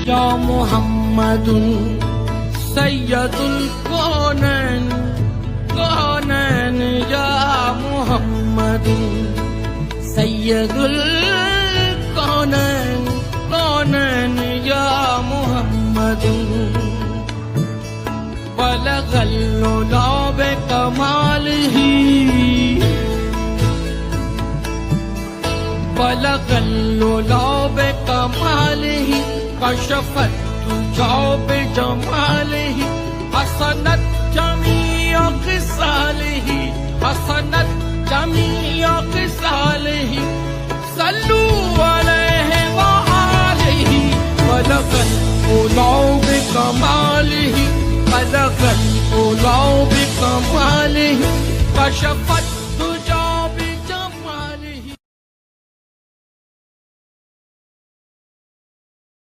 या मुहम्मदुन सय्यदुल कौनैन कौनैन या मुहम्मदुन सय्यदुल कौनैन कौनैन या मुहम्मदुन बलगल उला बिकमालिही बलगल उला बिकमालिही कशफत तुजा बिजमालिही हसनत जमीअ ख़िसालिही हसनत जमीअ ख़िसालिही सल्लू अलैहि व आलिही बलगल उला बिकमालिही बलगल उला बिकमालिही कशफत